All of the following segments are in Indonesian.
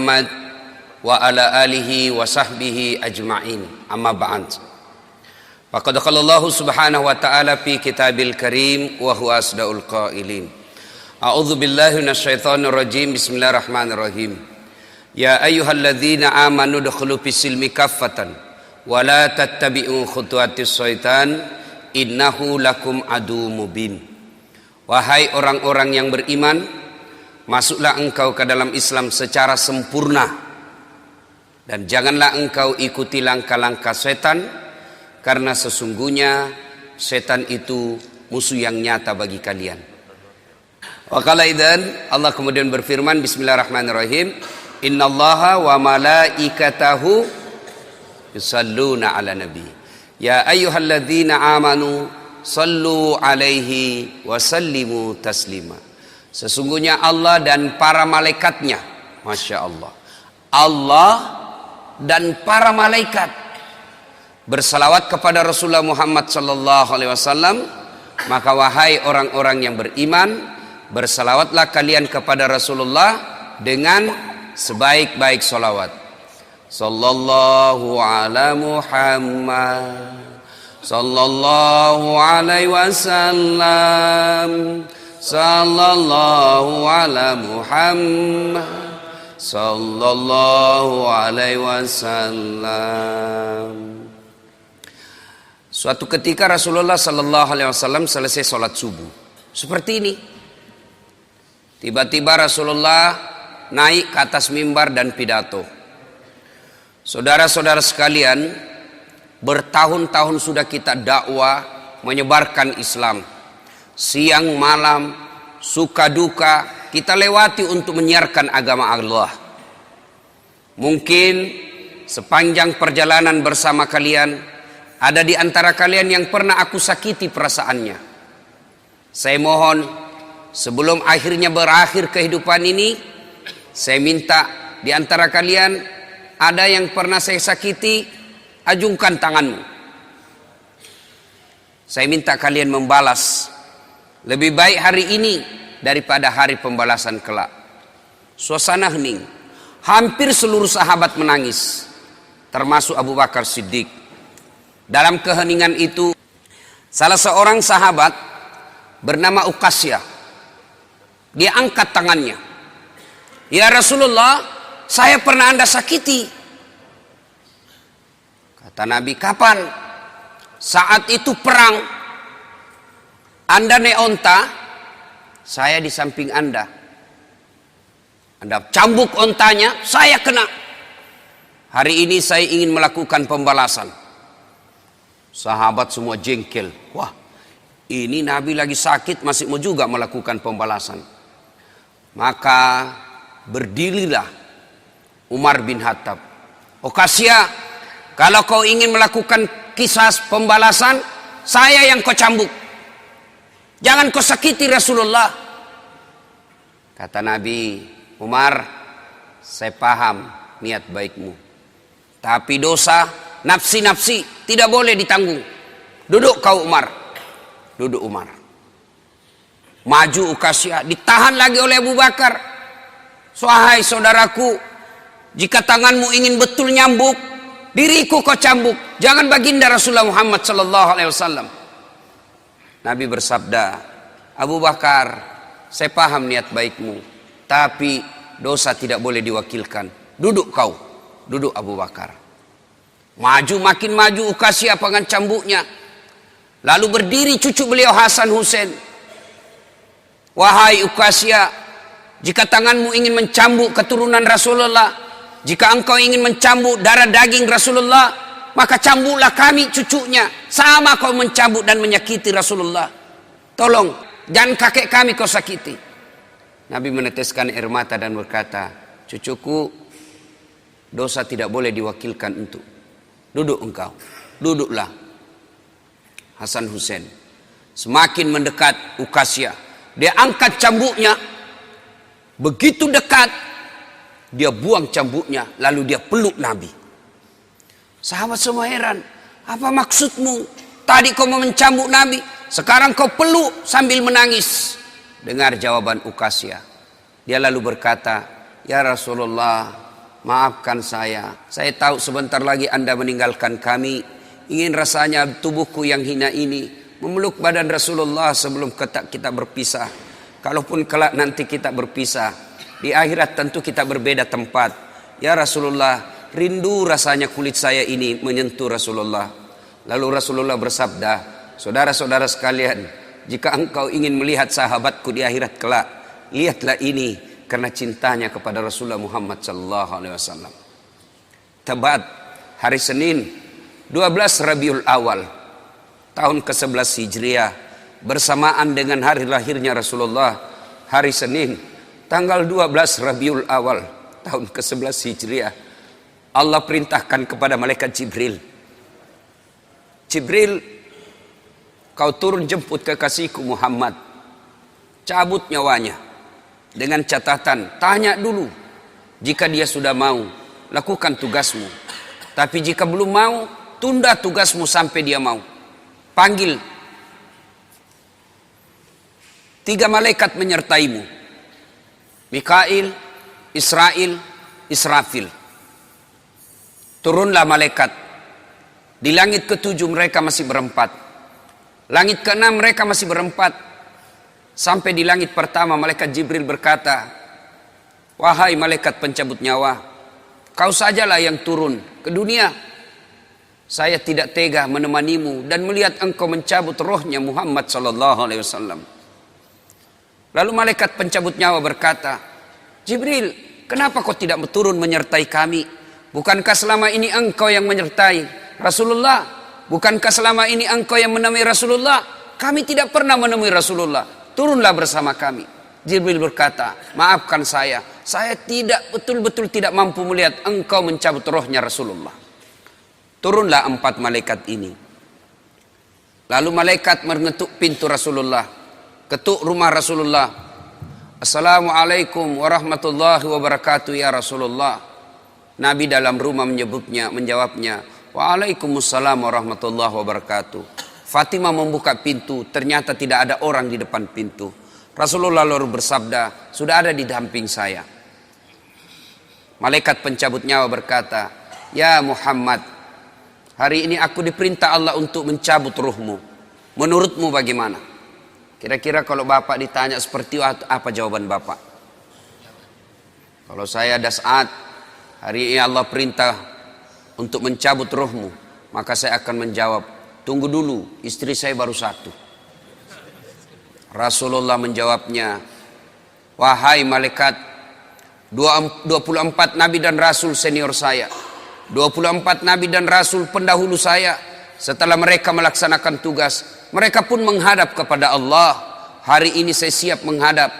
Muhammad wa ala alihi wa sahbihi ajma'in. Amma ba'd. Faqad qala Allah subhanahu wa ta'ala fi kitabil karim wa huwa asdaul qailin. A'udzu billahi minasyaitonir rajim. Bismillahirrahmanirrahim. Ya ayyuhalladzina amanu dukhulu fis-silmi kaffatan wa la tattabi'u khutuwatis syaitan innahu lakum adu mubin. Wahai orang-orang yang beriman, masuklah engkau ke dalam Islam secara sempurna dan janganlah engkau ikuti langkah-langkah setan, karena sesungguhnya setan itu musuh yang nyata bagi kalian. Wa qala idzan, Allah kemudian berfirman, bismillahirrahmanirrahim, innallaha wa malaikatahu yusalluna ala nabi ya ayyuhalladzina amanu sallu alaihi wa sallimu taslima. Sesungguhnya Allah dan para malaikatnya, Masya Allah, Allah dan para malaikat bersalawat kepada Rasulullah Muhammad sallallahu alaihi wasallam. Maka wahai orang-orang yang beriman, bersalawatlah kalian kepada Rasulullah dengan sebaik-baik salawat. Sallallahu ala Muhammad sallallahu alaihi wasallam, sallallahu ala Muhammad sallallahu alaihi wasallam. Suatu ketika Rasulullah sallallahu alaihi wasallam selesai sholat subuh seperti ini. Tiba-tiba Rasulullah naik ke atas mimbar dan pidato. Saudara-saudara sekalian, bertahun-tahun sudah kita dakwah menyebarkan Islam. Siang malam, suka duka, kita lewati untuk menyiarkan agama Allah. Mungkin sepanjang perjalanan bersama kalian, ada di antara kalian yang pernah aku sakiti perasaannya. Saya mohon, sebelum akhirnya berakhir kehidupan ini, saya minta di antara kalian, ada yang pernah saya sakiti, ajungkan tanganmu. Saya minta kalian membalas. Lebih baik hari ini daripada hari pembalasan kelak. Suasana hening. Hampir seluruh sahabat menangis, termasuk Abu Bakar Siddiq. Dalam keheningan itu, salah seorang sahabat bernama Uqasyah, dia angkat tangannya. Ya Rasulullah, saya pernah Anda sakiti. Kata Nabi, kapan? Saat itu perang. Anda naik onta, saya di samping Anda. Anda cambuk ontanya, saya kena. Hari ini saya ingin melakukan pembalasan. Sahabat semua jengkel. Wah, ini Nabi lagi sakit masih mau juga melakukan pembalasan. Maka berdirilah Umar bin Khattab. Uqasyah, kalau kau ingin melakukan kisah pembalasan, saya yang kau cambuk. Jangan kau sakiti Rasulullah. Kata Nabi, Umar, saya paham niat baikmu. Tapi dosa, nafsi-nafsi tidak boleh ditanggung. Duduk kau Umar. Duduk Umar. Maju Uqasyah, ditahan lagi oleh Abu Bakar. Wahai saudaraku, jika tanganmu ingin betul nyambuk, diriku kau cambuk, jangan baginda Rasulullah Muhammad sallallahu alaihi wasallam. Nabi bersabda, Abu Bakar, saya paham niat baikmu, tapi dosa tidak boleh diwakilkan. Duduk kau, duduk Abu Bakar. Maju, makin maju Uqasyah dengan cambuknya. Lalu berdiri cucu beliau Hasan Husain. Wahai Uqasyah, jika tanganmu ingin mencambuk keturunan Rasulullah, jika engkau ingin mencambuk darah daging Rasulullah, maka cambuklah kami cucunya. Sama kau mencambuk dan menyakiti Rasulullah. Tolong, jangan kakek kami kau sakiti. Nabi meneteskan air mata dan berkata, cucuku, dosa tidak boleh diwakilkan untuk. Duduk engkau, duduklah. Hasan Husain semakin mendekat Uqasyah. Dia angkat cambuknya. Begitu dekat, dia buang cambuknya, lalu dia peluk Nabi. Sahabat semua heran, apa maksudmu? Tadi kau mau mencambuk Nabi, sekarang kau peluk sambil menangis. Dengar jawaban Uqasyah. Dia lalu berkata, ya Rasulullah, maafkan saya. Saya tahu sebentar lagi Anda meninggalkan kami. Ingin rasanya tubuhku yang hina ini memeluk badan Rasulullah sebelum kita berpisah. Kalaupun kelak nanti kita berpisah, di akhirat tentu kita berbeda tempat. Ya Rasulullah, rindu rasanya kulit saya ini menyentuh Rasulullah. Lalu Rasulullah bersabda, saudara-saudara sekalian, jika engkau ingin melihat sahabatku di akhirat kelak, lihatlah ini, karena cintanya kepada Rasulullah Muhammad sallallahu alaihi wasallam. Tepat hari Senin 12 Rabiul Awal tahun ke-11 Hijriah, bersamaan dengan hari lahirnya Rasulullah, hari Senin tanggal 12 Rabiul Awal tahun ke-11 Hijriah, Allah perintahkan kepada malaikat Jibril, Jibril, kau turun jemput kekasihku Muhammad, cabut nyawanya. Dengan catatan, tanya dulu. Jika dia sudah mau, lakukan tugasmu. Tapi jika belum mau, tunda tugasmu sampai dia mau. Panggil 3 malaikat menyertaimu. Mikail, Israel, Israfil. Turunlah malaikat. Di langit ke-7 mereka masih berempat. Langit ke-6 mereka masih berempat. Sampai di langit pertama malaikat Jibril berkata, wahai malaikat pencabut nyawa, kau sajalah yang turun ke dunia. Saya tidak tega menemanimu dan melihat engkau mencabut rohnya Muhammad sallallahu alaihi wasallam. Lalu malaikat pencabut nyawa berkata, Jibril, kenapa kau tidak turun menyertai kami? Bukankah selama ini engkau yang menyertai Rasulullah? Bukankah selama ini engkau yang menemui Rasulullah? Kami tidak pernah menemui Rasulullah. Turunlah bersama kami. Jibril berkata, maafkan saya tidak betul-betul tidak mampu melihat engkau mencabut rohnya Rasulullah. Turunlah 4 malaikat ini. Lalu malaikat mengetuk pintu Rasulullah, ketuk rumah Rasulullah. Assalamualaikum warahmatullahi wabarakatuh ya Rasulullah. Nabi dalam rumah menjawabnya, waalaikumsalam warahmatullahi wabarakatuh. Fatimah membuka pintu, ternyata tidak ada orang di depan pintu. Rasulullah lalu bersabda, sudah ada di samping saya. Malaikat pencabut nyawa berkata, ya Muhammad, hari ini aku diperintah Allah untuk mencabut ruhmu. Menurutmu bagaimana? Kira-kira kalau Bapak ditanya seperti itu, apa jawaban Bapak? Kalau saya ada saat, hari ini Allah perintah untuk mencabut ruhmu, maka saya akan menjawab, tunggu dulu, istri saya baru 1. Rasulullah menjawabnya, wahai malaikat, 24 nabi dan rasul senior saya, 24 nabi dan rasul pendahulu saya, setelah mereka melaksanakan tugas, mereka pun menghadap kepada Allah. Hari ini saya siap menghadap,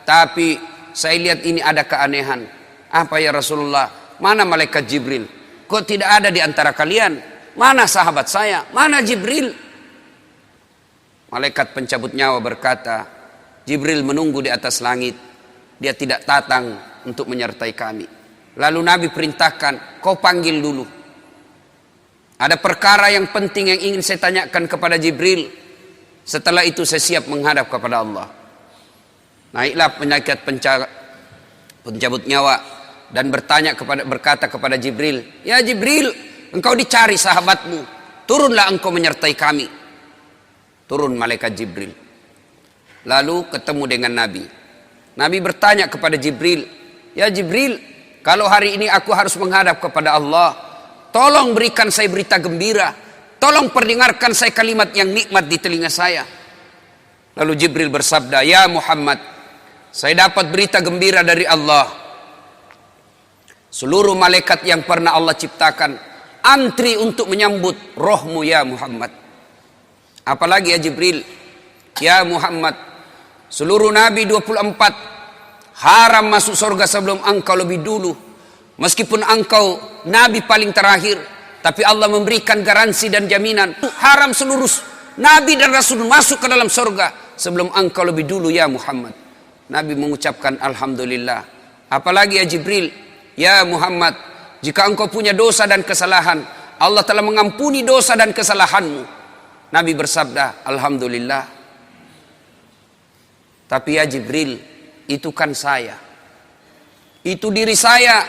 tapi saya lihat ini ada keanehan. Apa ya Rasulullah? Mana malaikat Jibril? Kok tidak ada di antara kalian? Mana sahabat saya? Mana Jibril? Malaikat pencabut nyawa berkata, Jibril menunggu di atas langit. Dia tidak datang untuk menyertai kami. Lalu Nabi perintahkan, kau panggil dulu. Ada perkara yang penting yang ingin saya tanyakan kepada Jibril. Setelah itu saya siap menghadap kepada Allah. Naiklah malaikat pencabut nyawa dan berkata kepada Jibril, ya Jibril, engkau dicari sahabatmu, turunlah engkau menyertai kami. Turun malaikat Jibril. Lalu ketemu dengan Nabi. Nabi bertanya kepada Jibril, ya Jibril, kalau hari ini aku harus menghadap kepada Allah, tolong berikan saya berita gembira, tolong perdengarkan saya kalimat yang nikmat di telinga saya. Lalu Jibril bersabda, ya Muhammad, saya dapat berita gembira dari Allah. Seluruh malaikat yang pernah Allah ciptakan antri untuk menyambut rohmu ya Muhammad. Apalagi ya Jibril, ya Muhammad, seluruh nabi 24 haram masuk surga sebelum engkau lebih dulu. Meskipun engkau nabi paling terakhir, tapi Allah memberikan garansi dan jaminan, haram seluruh nabi dan rasul masuk ke dalam surga sebelum engkau lebih dulu ya Muhammad. Nabi mengucapkan alhamdulillah. Apalagi ya Jibril, ya Muhammad, jika engkau punya dosa dan kesalahan, Allah telah mengampuni dosa dan kesalahanmu. Nabi bersabda, alhamdulillah. Tapi ya Jibril, itu kan saya, itu diri saya.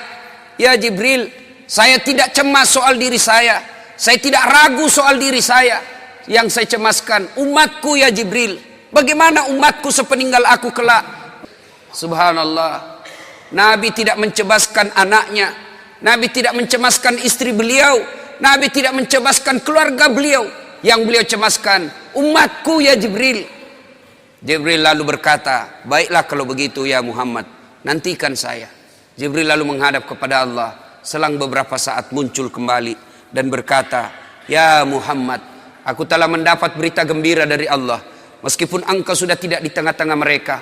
Ya Jibril, saya tidak cemas soal diri saya tidak ragu soal diri saya. Yang saya cemaskan umatku ya Jibril. Bagaimana umatku sepeninggal aku kelak? Subhanallah. Nabi tidak mencemaskan anaknya, Nabi tidak mencemaskan istri beliau, Nabi tidak mencemaskan keluarga beliau. Yang beliau cemaskan umatku ya Jibril. Jibril lalu berkata, baiklah kalau begitu ya Muhammad, nantikan saya. Jibril lalu menghadap kepada Allah. Selang beberapa saat muncul kembali dan berkata, ya Muhammad, aku telah mendapat berita gembira dari Allah. Meskipun engkau sudah tidak di tengah-tengah mereka,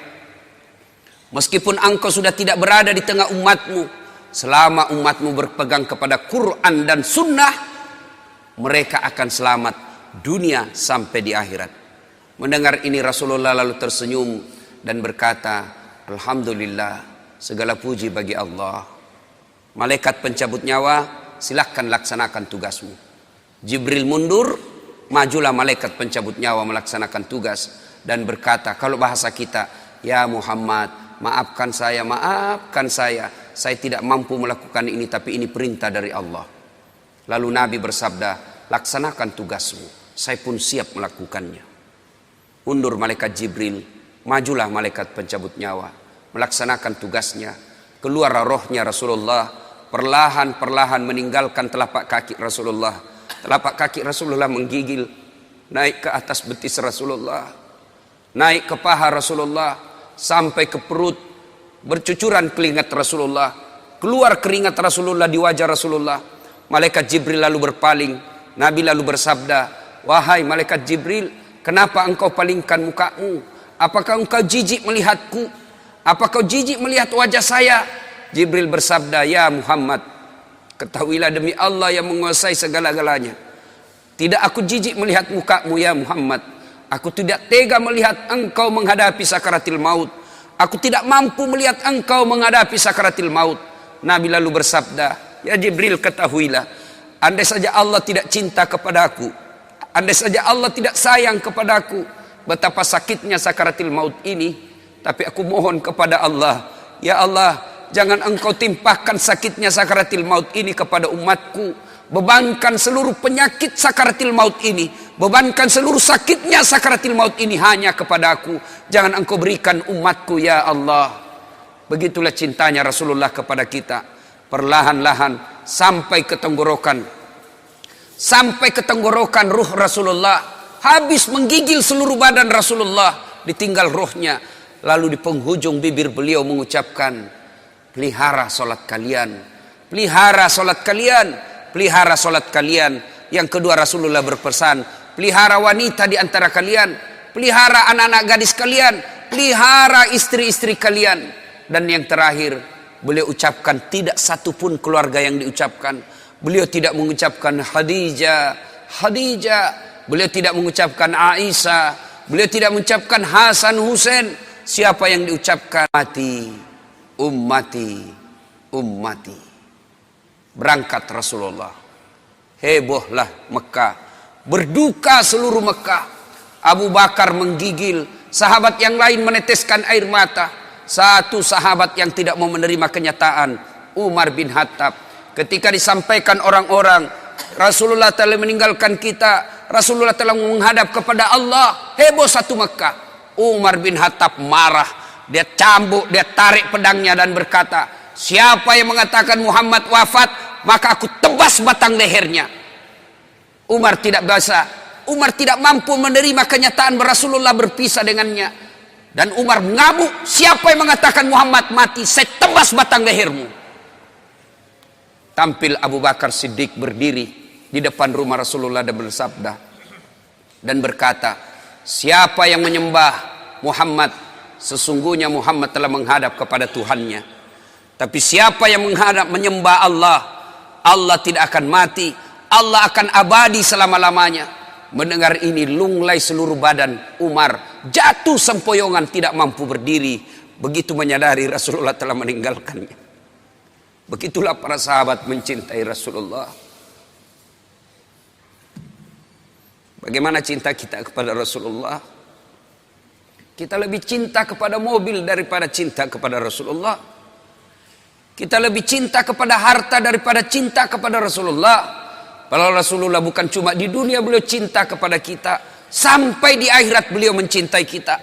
meskipun engkau sudah tidak berada di tengah umatmu, selama umatmu berpegang kepada Quran dan Sunnah, mereka akan selamat dunia sampai di akhirat. Mendengar ini Rasulullah lalu tersenyum dan berkata, alhamdulillah, segala puji bagi Allah. Malaikat pencabut nyawa, silahkan laksanakan tugasmu. Jibril mundur, majulah malaikat pencabut nyawa melaksanakan tugas dan berkata, kalau bahasa kita, ya Muhammad, maafkan saya, saya tidak mampu melakukan ini, tapi ini perintah dari Allah. Lalu Nabi bersabda, laksanakan tugasmu, saya pun siap melakukannya. Undur malaikat Jibril, majulah malaikat pencabut nyawa melaksanakan tugasnya. Keluar rohnya Rasulullah, perlahan-perlahan meninggalkan telapak kaki Rasulullah. Telapak kaki Rasulullah menggigil naik ke atas betis Rasulullah, naik ke paha Rasulullah, sampai ke perut. Bercucuran keringat Rasulullah, keluar keringat Rasulullah di wajah Rasulullah. Malaikat Jibril lalu berpaling. Nabi lalu bersabda, wahai malaikat Jibril, kenapa engkau palingkan mukamu? Apakah engkau jijik melihatku? Apakah kau jijik melihat wajah saya? Jibril bersabda, ya Muhammad, ketahuilah demi Allah yang menguasai segala-galanya, tidak aku jijik melihat mukamu ya Muhammad. Aku tidak tega melihat engkau menghadapi sakaratil maut. Aku tidak mampu melihat engkau menghadapi sakaratil maut. Nabi lalu bersabda, ya Jibril, ketahuilah, andai saja Allah tidak cinta kepadaku, andai saja Allah tidak sayang kepadaku, betapa sakitnya sakaratil maut ini. Tapi aku mohon kepada Allah, ya Allah, jangan engkau timpahkan sakitnya sakaratil maut ini kepada umatku. Bebankan seluruh penyakit sakaratil maut ini, bebankan seluruh sakitnya sakaratil maut ini hanya kepada aku. Jangan engkau berikan umatku ya Allah. Begitulah cintanya Rasulullah kepada kita. Perlahan-lahan sampai ke tenggorokan, sampai ke tenggorokan ruh Rasulullah. Habis menggigil seluruh badan Rasulullah, ditinggal ruhnya. Lalu di penghujung bibir beliau mengucapkan, pelihara solat kalian, pelihara solat kalian, pelihara solat kalian. Yang kedua Rasulullah berpesan, pelihara wanita di antara kalian, pelihara anak-anak gadis kalian, pelihara istri-istri kalian. Dan yang terakhir beliau ucapkan, tidak satu pun keluarga yang diucapkan. Beliau tidak mengucapkan Khadijah, Khadijah. Beliau tidak mengucapkan Aisyah. Beliau tidak mengucapkan Hasan, Husain. Siapa yang diucapkan? Ummati, ummati, ummati. Berangkat Rasulullah. Hebohlah Mekah. Berduka seluruh Mekah. Abu Bakar menggigil. Sahabat yang lain meneteskan air mata. Satu sahabat yang tidak mau menerima kenyataan, Umar bin Khattab. Ketika disampaikan orang-orang, Rasulullah telah meninggalkan kita, Rasulullah telah menghadap kepada Allah, heboh satu Mekah. Umar bin Khattab marah. Dia cambuk, dia tarik pedangnya dan berkata, siapa yang mengatakan Muhammad wafat, maka aku tebas batang lehernya. Umar tidak bisa, Umar tidak mampu menerima kenyataan Rasulullah berpisah dengannya. Dan Umar mengamuk, siapa yang mengatakan Muhammad mati, saya tebas batang lehermu. Tampil Abu Bakar Siddiq berdiri di depan rumah Rasulullah dan bersabda dan berkata, siapa yang menyembah Muhammad, sesungguhnya Muhammad telah menghadap kepada Tuhannya. Tapi siapa yang menyembah Allah, Allah tidak akan mati, Allah akan abadi selama-lamanya. Mendengar ini lunglai seluruh badan Umar, jatuh sempoyongan, tidak mampu berdiri. Begitu menyadari Rasulullah telah meninggalkannya. Begitulah para sahabat mencintai Rasulullah. Bagaimana cinta kita kepada Rasulullah? Kita lebih cinta kepada mobil daripada cinta kepada Rasulullah. Kita lebih cinta kepada harta daripada cinta kepada Rasulullah. Padahal Rasulullah bukan cuma di dunia beliau cinta kepada kita, sampai di akhirat beliau mencintai kita.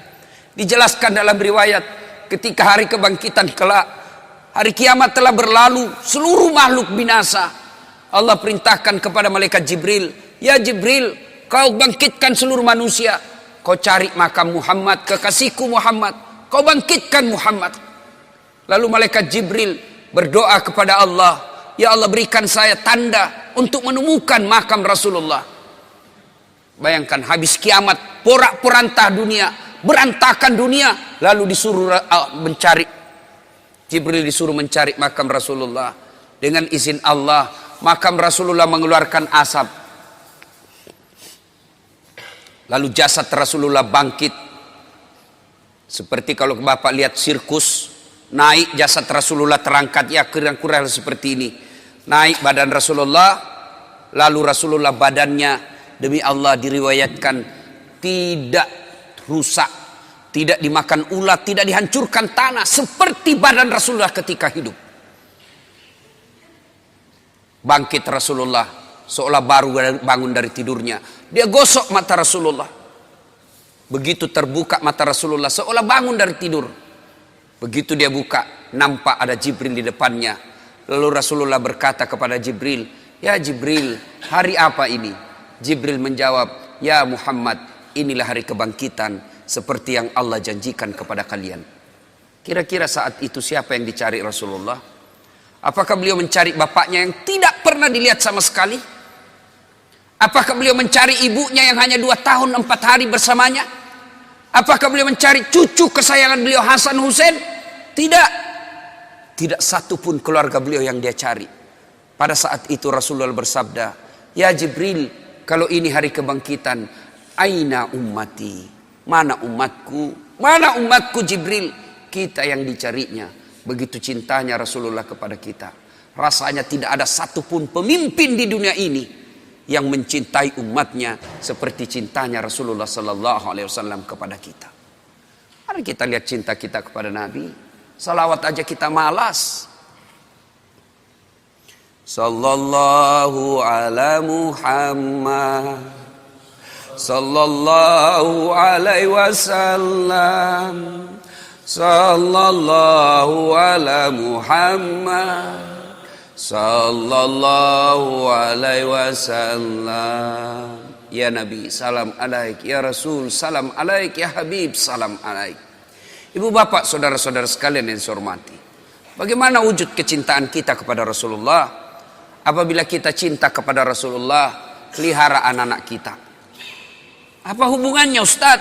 Dijelaskan dalam riwayat, ketika hari kebangkitan kelak, hari kiamat telah berlalu, seluruh makhluk binasa. Allah perintahkan kepada malaikat Jibril, ya Jibril, kau bangkitkan seluruh manusia. Kau cari makam Muhammad, kekasihku Muhammad. Kau bangkitkan Muhammad. Lalu malaikat Jibril berdoa kepada Allah, ya Allah berikan saya tanda untuk menemukan makam Rasulullah. Bayangkan habis kiamat, porak-porantah dunia, berantakan dunia, lalu disuruh mencari. Jibril disuruh mencari makam Rasulullah. Dengan izin Allah, makam Rasulullah mengeluarkan asap. Lalu jasad Rasulullah bangkit. Seperti kalau Bapak lihat sirkus, naik jasad Rasulullah terangkat, ya kurang-kurang seperti ini. Naik badan Rasulullah, lalu Rasulullah badannya demi Allah diriwayatkan tidak rusak, tidak dimakan ulat, tidak dihancurkan tanah, seperti badan Rasulullah ketika hidup. Bangkit Rasulullah seolah baru bangun dari tidurnya. Dia gosok mata Rasulullah. Begitu terbuka mata Rasulullah seolah bangun dari tidur. Begitu dia buka, nampak ada Jibril di depannya. Lalu Rasulullah berkata kepada Jibril, ya Jibril, hari apa ini? Jibril menjawab, ya Muhammad, inilah hari kebangkitan seperti yang Allah janjikan kepada kalian. Kira-kira saat itu siapa yang dicari Rasulullah? Apakah beliau mencari bapaknya yang tidak pernah dilihat sama sekali? Apakah beliau mencari ibunya yang hanya 2 tahun 4 hari bersamanya? Apakah beliau mencari cucu kesayangan beliau Hasan Hussein? Tidak. Tidak satu pun keluarga beliau yang dia cari. Pada saat itu Rasulullah bersabda, ya Jibril, kalau ini hari kebangkitan, aina ummati? Mana umatku? Mana umatku Jibril? Kita yang dicarinya. Begitu cintanya Rasulullah kepada kita. Rasanya tidak ada satupun pemimpin di dunia ini yang mencintai umatnya seperti cintanya Rasulullah sallallahu alaihi wasallam kepada kita. Mari kita lihat cinta kita kepada Nabi. Salawat aja kita malas. Sallallahu ala Muhammad, sallallahu alaihi wasallam, sallallahu ala Muhammad, sallallahu alaihi wasallam. Ya Nabi, salam alaik. Ya Rasul, salam alaik. Ya Habib, salam alaik. Ibu bapak, saudara-saudara sekalian yang saya hormati, bagaimana wujud kecintaan kita kepada Rasulullah? Apabila kita cinta kepada Rasulullah, pelihara anak-anak kita. Apa hubungannya Ustaz?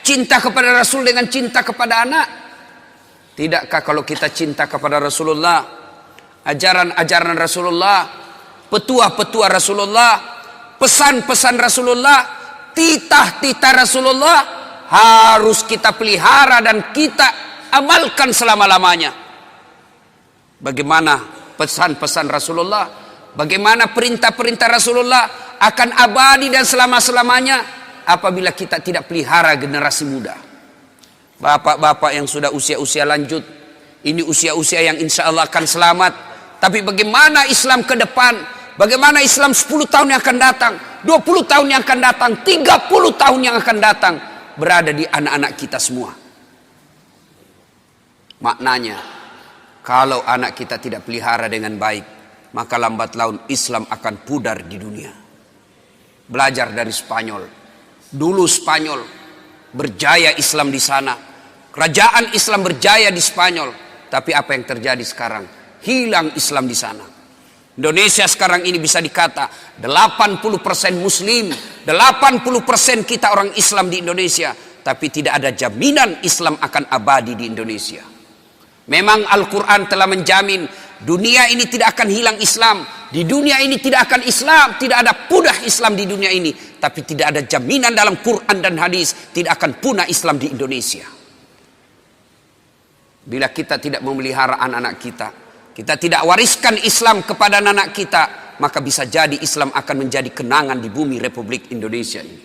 Cinta kepada Rasul dengan cinta kepada anak? Tidakkah kalau kita cinta kepada Rasulullah, ajaran-ajaran Rasulullah, petua-petua Rasulullah, pesan-pesan Rasulullah, titah-titah Rasulullah harus kita pelihara dan kita amalkan selama-lamanya. Bagaimana pesan-pesan Rasulullah, bagaimana perintah-perintah Rasulullah akan abadi dan selama-selamanya apabila kita tidak pelihara generasi muda. Bapak-bapak yang sudah usia-usia lanjut, ini usia-usia yang insya Allah akan selamat. Tapi bagaimana Islam ke depan? Bagaimana Islam 10 tahun yang akan datang, 20 tahun yang akan datang, 30 tahun yang akan datang, berada di anak-anak kita semua. Maknanya, kalau anak kita tidak pelihara dengan baik, maka lambat laun Islam akan pudar di dunia. Belajar dari Spanyol. Dulu Spanyol berjaya Islam di sana. Kerajaan Islam berjaya di Spanyol. Tapi apa yang terjadi sekarang? Hilang Islam di sana. Indonesia sekarang ini bisa dikata 80% Muslim, 80% kita orang Islam di Indonesia, tapi tidak ada jaminan Islam akan abadi di Indonesia. Memang Al-Quran telah menjamin dunia ini tidak akan hilang Islam, di dunia ini tidak akan Islam, tidak ada punah Islam di dunia ini, tapi tidak ada jaminan dalam Quran dan hadis tidak akan punah Islam di Indonesia. Bila kita tidak memelihara anak-anak kita, kita tidak wariskan Islam kepada anak kita, maka bisa jadi Islam akan menjadi kenangan di bumi Republik Indonesia ini.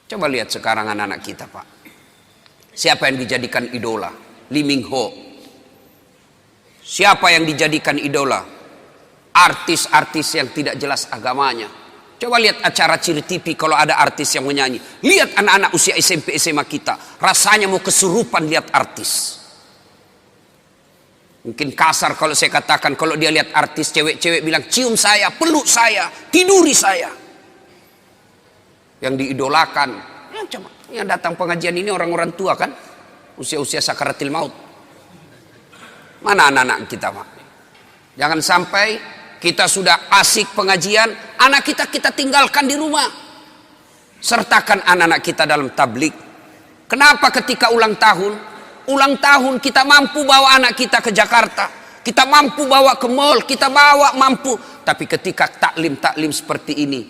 Coba lihat sekarang anak-anak kita, Pak. Siapa yang dijadikan idola? Lee Min Ho. Siapa yang dijadikan idola? Artis-artis yang tidak jelas agamanya. Coba lihat acara Ciri TV kalau ada artis yang menyanyi. Lihat anak-anak usia SMP SMA kita, rasanya mau kesurupan lihat artis. Mungkin kasar kalau saya katakan, kalau dia lihat artis cewek-cewek bilang cium saya, peluk saya, tiduri saya. Yang diidolakan, ya coba, yang datang pengajian ini orang-orang tua kan, usia-usia sakaratil maut. Mana anak-anak kita, Pak? Jangan sampai kita sudah asik pengajian, anak kita tinggalkan di rumah. Sertakan anak-anak kita dalam tablik. Kenapa ketika ulang tahun kita mampu bawa anak kita ke Jakarta, kita mampu bawa ke mall, kita bawa mampu. Tapi ketika taklim seperti ini,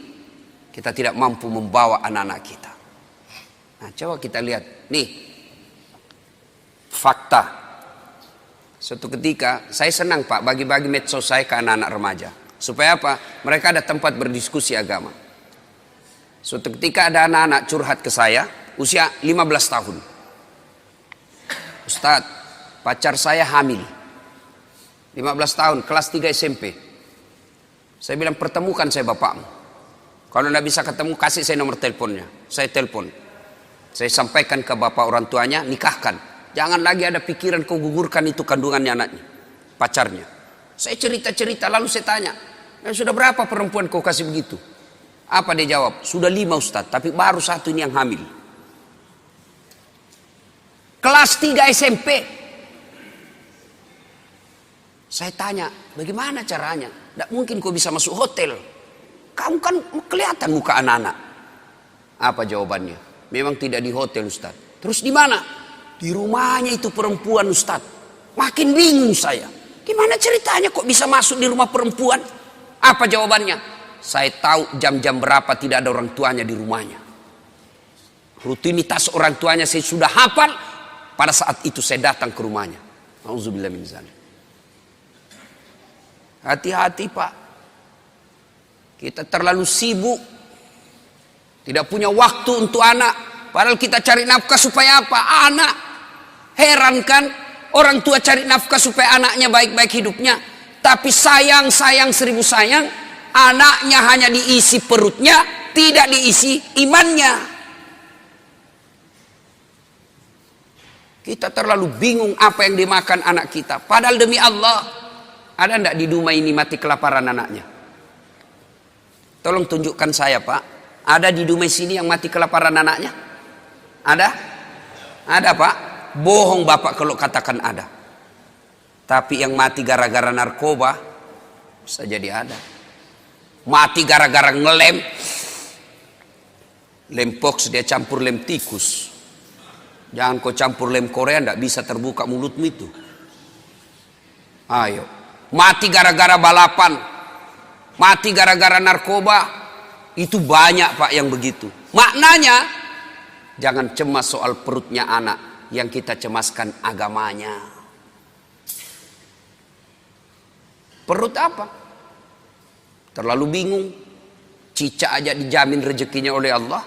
kita tidak mampu membawa anak-anak kita. Nah, coba kita lihat nih fakta. Suatu ketika saya senang, Pak, bagi-bagi medsos saya ke anak-anak remaja. Supaya apa? Mereka ada tempat berdiskusi agama. Suatu ketika ada anak-anak curhat ke saya, usia 15 tahun. Ustadz, pacar saya hamil. 15 tahun, kelas 3 SMP. Saya bilang, pertemukan saya bapakmu. Kalau tidak bisa ketemu, kasih saya nomor teleponnya. Saya telepon. Saya sampaikan ke bapak orang tuanya, nikahkan. Jangan lagi ada pikiran kau gugurkan itu kandungannya anaknya, pacarnya. Saya cerita-cerita, lalu saya tanya, sudah berapa perempuan kau kasih begitu? Apa dia jawab? Sudah 5 Ustadz, tapi baru 1 ini yang hamil. Kelas 3 SMP. Saya tanya, bagaimana caranya? Tidak mungkin kau bisa masuk hotel. Kamu kan kelihatan muka anak-anak. Apa jawabannya? Memang tidak di hotel Ustadz. Terus di mana? Di rumahnya itu perempuan Ustadz. Makin bingung saya. Gimana ceritanya kok bisa masuk di rumah perempuan? Apa jawabannya? Saya tahu jam-jam berapa tidak ada orang tuanya di rumahnya. Rutinitas orang tuanya saya sudah hafal. Pada saat itu saya datang ke rumahnya. Auzubillah min dzalik. Hati-hati, Pak. Kita terlalu sibuk. Tidak punya waktu untuk anak. Padahal kita cari nafkah supaya apa? Anak. Heran kan? Orang tua cari nafkah supaya anaknya baik-baik hidupnya. Tapi sayang 1000 sayang. Anaknya hanya diisi perutnya. Tidak diisi imannya. Kita terlalu bingung apa yang dimakan anak kita. Padahal demi Allah. Ada enggak di rumah ini mati kelaparan anaknya? Tolong tunjukkan saya, Pak. Ada di rumah sini yang mati kelaparan anaknya? Ada? Ada, Pak. Bohong Bapak kalau katakan ada. Tapi yang mati gara-gara narkoba bisa jadi ada. Mati gara-gara ngelem. Lem pox dia campur lem tikus. Jangan kau campur lem Korea, ndak bisa terbuka mulutmu itu. Ayo. Mati gara-gara balapan. Mati gara-gara narkoba. Itu banyak, Pak, yang begitu. Maknanya jangan cemas soal perutnya anak. Yang kita cemaskan agamanya. Perut apa? Terlalu bingung. Cicak aja dijamin rezekinya oleh Allah.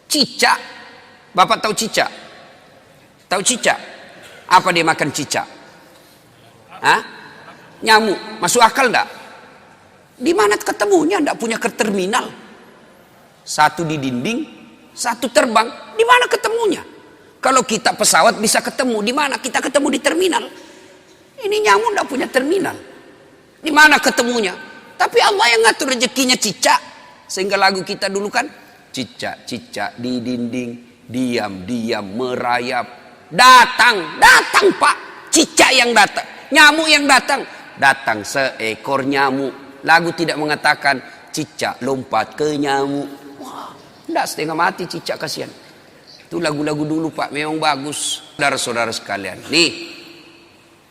Cicak. Bapak tahu cicak? Tahu cicak? Apa dia makan cicak? Hah? Nyamuk. Masuk akal enggak? Di mana ketemunya? Enggak punya ke terminal. Satu di dinding, satu terbang. Di mana ketemunya? Kalau kita pesawat bisa ketemu, di mana kita ketemu di terminal? Ini nyamuk enggak punya terminal. Di mana ketemunya? Tapi Allah yang ngatur rezekinya cicak. Sehingga lagu kita dulu kan, cicak-cicak di dinding, diam-diam merayap. Datang Pak, cicak yang datang, nyamuk yang datang. Datang seekor nyamuk. Lagu tidak mengatakan cicak lompat ke nyamuk. Wah, enggak, setengah mati cicak, kasihan. Itu lagu-lagu dulu, Pak, memang bagus. Saudara-saudara sekalian, nih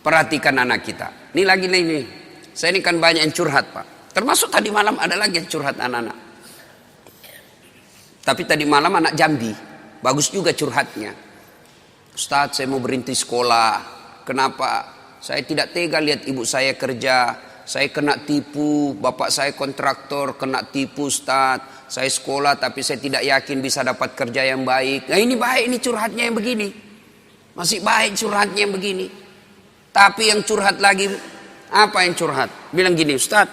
perhatikan anak kita. Nih lagi nih. Saya ini kan banyak yang curhat, Pak. Termasuk tadi malam ada lagi yang curhat anak-anak. Tapi tadi malam anak Jambi, bagus juga curhatnya. Ustadz, saya mau berhenti sekolah. Kenapa? Saya tidak tega lihat ibu saya kerja. Saya kena tipu, bapak saya kontraktor, kena tipu Ustadz. Saya sekolah tapi saya tidak yakin bisa dapat kerja yang baik. Nah ini baik, ini curhatnya yang begini. Masih baik curhatnya yang begini. Tapi yang curhat lagi, apa yang curhat? Bilang gini, Ustaz,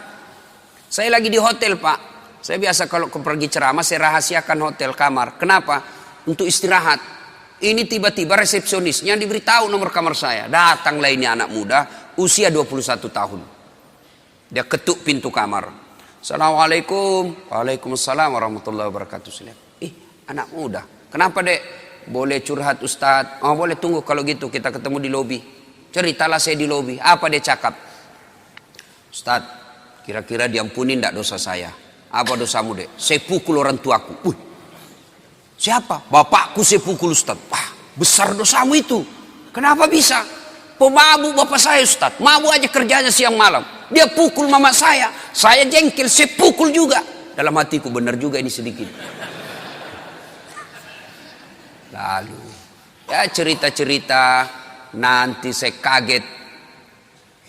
saya lagi di hotel Pak. Saya biasa kalau pergi ceramah, saya rahasiakan hotel kamar. Kenapa? Untuk istirahat. Ini tiba-tiba resepsionisnya diberitahu nomor kamar saya. Datanglah ini anak muda, usia 21 tahun. Dia ketuk pintu kamar. Assalamualaikum. Waalaikumsalam warahmatullahi wabarakatuh. Anak muda. Kenapa dek? Boleh curhat Ustaz? Oh boleh, tunggu kalau gitu kita ketemu di lobi. Ceritalah saya di lobi. Apa dia cakap? Ustaz, kira-kira diampuni tidak dosa saya? Apa dosamu dek? Saya pukul orang tuaku. Siapa? Bapakku saya pukul Ustaz. Wah, besar dosamu itu. Kenapa bisa? Pemabuk bapak saya Ustaz. Mabuk aja kerjanya siang malam. Dia pukul mama saya. Saya jengkel, saya pukul juga. Dalam hatiku benar juga ini sedikit. Lalu ya cerita-cerita, nanti saya kaget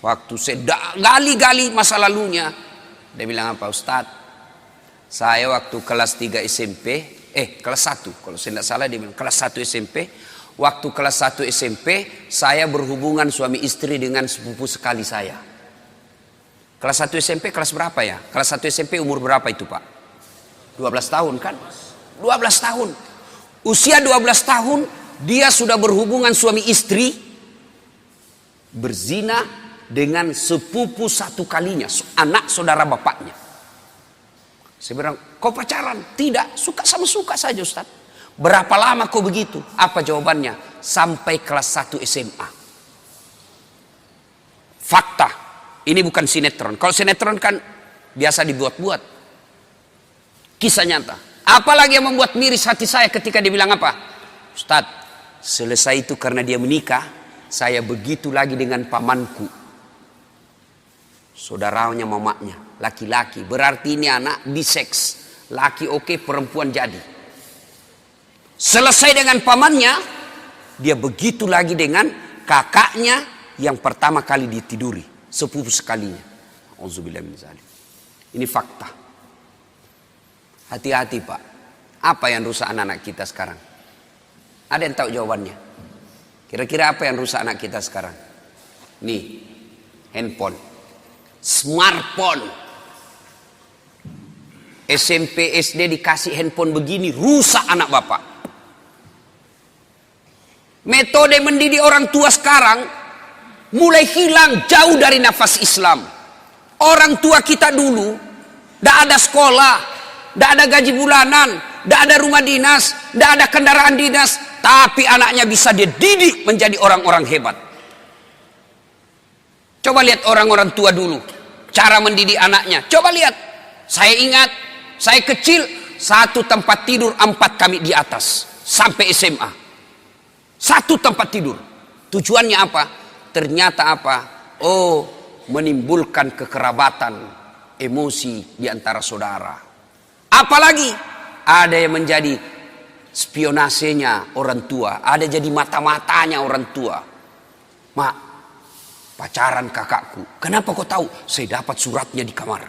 waktu saya gali-gali masa lalunya. Dia bilang apa? Ustaz, saya waktu kelas 3 SMP, kelas 1 kalau saya tidak salah, dia bilang kelas 1 SMP. Waktu kelas 1 SMP saya berhubungan suami istri dengan sepupu sekali saya. Kelas 1 SMP kelas berapa ya? Kelas 1 SMP umur berapa itu Pak? 12 tahun kan? 12 tahun. Usia 12 tahun dia sudah berhubungan suami istri, berzina dengan sepupu satu kalinya, anak saudara bapaknya. Saya bilang, kau pacaran? Tidak, suka sama suka saja Ustaz. Berapa lama kau begitu? Apa jawabannya? Sampai kelas 1 SMA. Fakta. Ini bukan sinetron. Kalau sinetron kan biasa dibuat-buat. Kisah nyata. Apalagi yang membuat miris hati saya ketika dia bilang apa? Ustaz, selesai itu karena dia menikah, saya begitu lagi dengan pamanku. Saudaranya mamanya, laki-laki. Berarti ini anak biseks. Laki oke, perempuan jadi. Selesai dengan pamannya, dia begitu lagi dengan kakaknya yang pertama kali ditiduri. Sepupu sekalinya. Auzubillah min dzalik. Ini fakta. Hati-hati Pak. Apa yang rusak anak-anak kita sekarang? Ada yang tahu jawabannya? Kira-kira apa yang rusak anak kita sekarang? Nih, handphone. Smartphone. SMP, SD dikasih handphone begini, rusak anak bapak. Metode mendidik orang tua sekarang mulai hilang jauh dari nafas Islam. Orang tua kita dulu tidak ada sekolah, tidak ada gaji bulanan, tidak ada rumah dinas, tidak ada kendaraan dinas, tapi anaknya bisa dia didik menjadi orang-orang hebat. Coba lihat orang-orang tua dulu, cara mendidik anaknya. Coba lihat, saya ingat, saya kecil, satu tempat tidur 4 kami di atas, sampai SMA. Satu tempat tidur. Tujuannya apa? Ternyata apa? Oh, menimbulkan kekerabatan, emosi di antara saudara. Apalagi ada yang menjadi spionasenya orang tua, ada jadi mata-matanya orang tua. Mak, pacaran kakakku. Kenapa kau tahu? Saya dapat suratnya di kamar.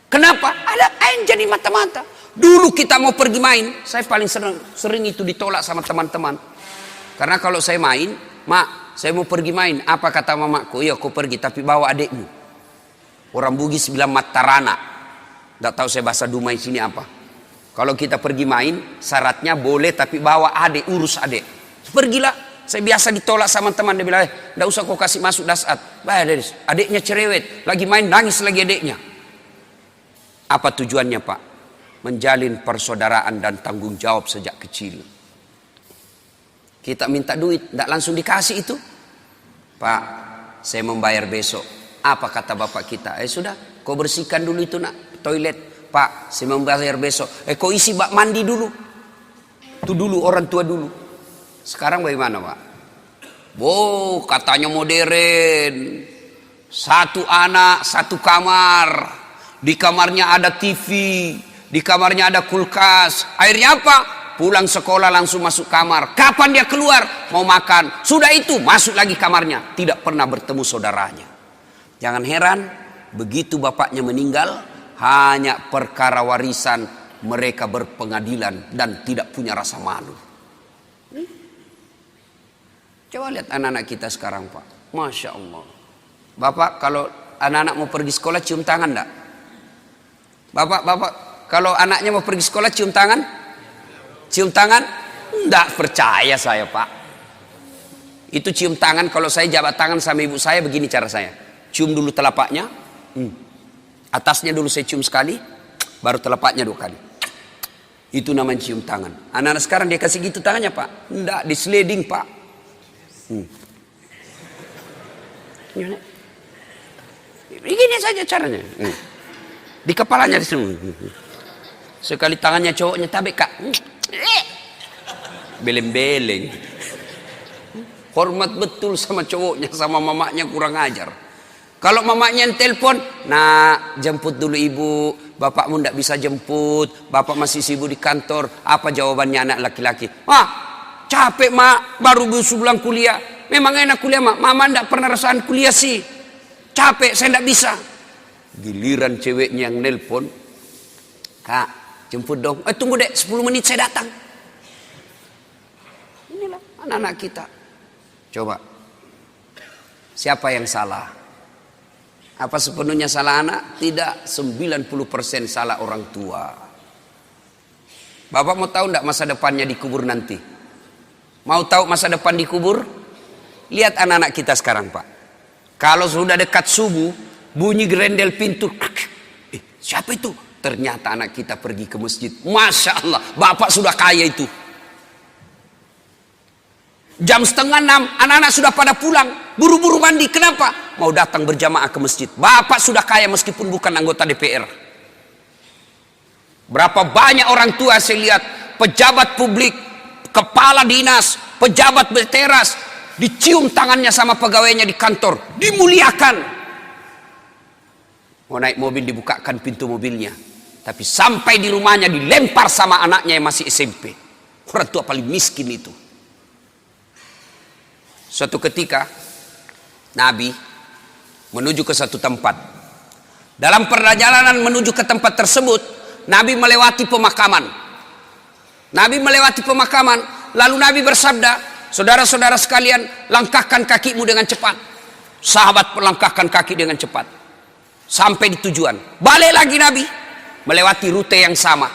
Kenapa? Ada yang jadi mata-mata. Dulu kita mau pergi main, saya paling sering itu ditolak sama teman-teman. Karena kalau saya main, mak, saya mau pergi main. Apa kata mamaku? Iya, kau pergi tapi bawa adikmu. Orang Bugis bilang matarana. Tidak tahu saya bahasa Dumai sini apa. Kalau kita pergi main, syaratnya boleh tapi bawa adik, urus adik. Pergilah. Saya biasa ditolak sama teman. Dia bilang, tidak usah kau kasih masuk dasat. Adiknya cerewet. Lagi main, nangis lagi adiknya. Apa tujuannya Pak? Menjalin persaudaraan dan tanggung jawab sejak kecil. Kita minta duit, tidak langsung dikasih itu. Pak, saya membayar besok. Apa kata bapak kita? Sudah, kau bersihkan dulu itu nak, toilet. Pak, saya membayar besok. Kau isi bak mandi dulu. Itu dulu, orang tua dulu. Sekarang bagaimana Pak? Katanya modern. Satu anak, satu kamar. Di kamarnya ada TV. Di kamarnya ada kulkas. Akhirnya apa? Pulang sekolah langsung masuk kamar. Kapan dia keluar? Mau makan. Sudah itu masuk lagi kamarnya. Tidak pernah bertemu saudaranya. Jangan heran. Begitu bapaknya meninggal. Hanya perkara warisan. Mereka berpengadilan. Dan tidak punya rasa malu. Coba lihat anak-anak kita sekarang Pak. Masya Allah. Bapak kalau anak-anak mau pergi sekolah cium tangan enggak? Bapak kalau anaknya mau pergi sekolah cium tangan? Cium tangan? Enggak percaya saya Pak. Itu cium tangan, kalau saya jabat tangan sama ibu saya begini cara saya. Cium dulu telapaknya. Atasnya dulu saya cium sekali, baru telapaknya 2 kali. Itu namanya cium tangan. Anak-anak sekarang dia kasih gitu tangannya Pak. Enggak, di sliding Pak. Begini saja caranya. Di kepalanya di sini. Sekali tangannya cowoknya tabek Kak. Beleng-beleng. Hormat betul sama cowoknya, sama mamanya kurang ajar. Kalau mamanya yang telepon, nah jemput dulu ibu, bapakmu ndak bisa jemput, bapak masih sibuk di kantor. Apa jawabannya anak laki-laki? Capek mak, baru pulang kuliah. Memang enak kuliah mak, mama ndak pernah rasakan kuliah sih. Capek, saya ndak bisa. Giliran ceweknya yang nelpon, Kak, jemput dong. Tunggu dek, 10 menit saya datang. Inilah anak-anak kita. Coba, siapa yang salah? Apa sepenuhnya salah anak? Tidak, 90% salah orang tua. Bapak mau tahu enggak masa depannya dikubur nanti? Mau tahu masa depan dikubur? Lihat anak-anak kita sekarang Pak. Kalau sudah dekat subuh, bunyi gerendel pintu. Siapa itu? Ternyata anak kita pergi ke masjid. Masya Allah, bapak sudah kaya itu. Jam 5:30 anak-anak sudah pada pulang, buru-buru mandi. Kenapa? Mau datang berjamaah ke masjid. Bapak sudah kaya meskipun bukan anggota DPR. Berapa banyak orang tua saya lihat, pejabat publik, kepala dinas, pejabat berteras, dicium tangannya sama pegawainya di kantor, dimuliakan. Mau naik mobil dibukakan pintu mobilnya, tapi sampai di rumahnya dilempar sama anaknya yang masih SMP. Orang tua paling miskin itu. Suatu ketika Nabi menuju ke satu tempat. Dalam perjalanan menuju ke tempat tersebut, Nabi melewati pemakaman. Nabi melewati pemakaman, lalu Nabi bersabda, saudara-saudara sekalian, langkahkan kakimu dengan cepat. Sahabat melangkahkan kaki dengan cepat. Sampai di tujuan. Balik lagi Nabi, melewati rute yang sama.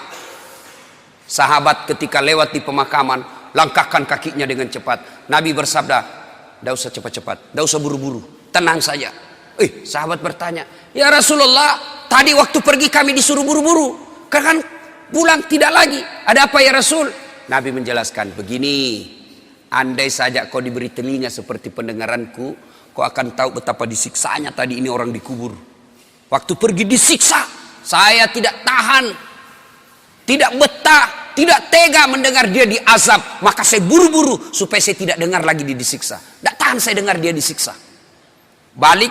Sahabat ketika lewat di pemakaman, langkahkan kakinya dengan cepat. Nabi bersabda, tidak usah cepat-cepat, tidak usah buru-buru, tenang saja. Sahabat bertanya, ya Rasulullah, tadi waktu pergi kami disuruh buru-buru, kan pulang tidak lagi. Ada apa ya Rasul? Nabi menjelaskan, begini, andai saja kau diberi telinga seperti pendengaranku, kau akan tahu betapa disiksanya tadi ini orang dikubur. Waktu pergi disiksa, saya tidak tahan, tidak betah, tidak tega mendengar dia diazab, maka saya buru-buru supaya saya tidak dengar lagi dia disiksa. Tidak tahan saya dengar dia disiksa. Balik,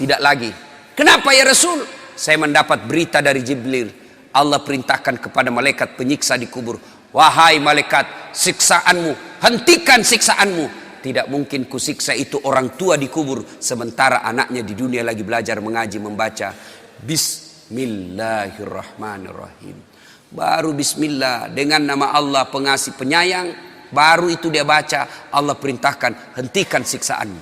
tidak lagi. Kenapa ya Rasul? Saya mendapat berita dari Jibril. Allah perintahkan kepada malaikat penyiksa di kubur, wahai malaikat, siksaanmu, hentikan siksaanmu. Tidak mungkin kusiksa itu orang tua di kubur, sementara anaknya di dunia lagi belajar mengaji membaca. Bismillahirrahmanirrahim. Baru bismillah, dengan nama Allah pengasih penyayang, baru itu dia baca, Allah perintahkan hentikan siksaanmu.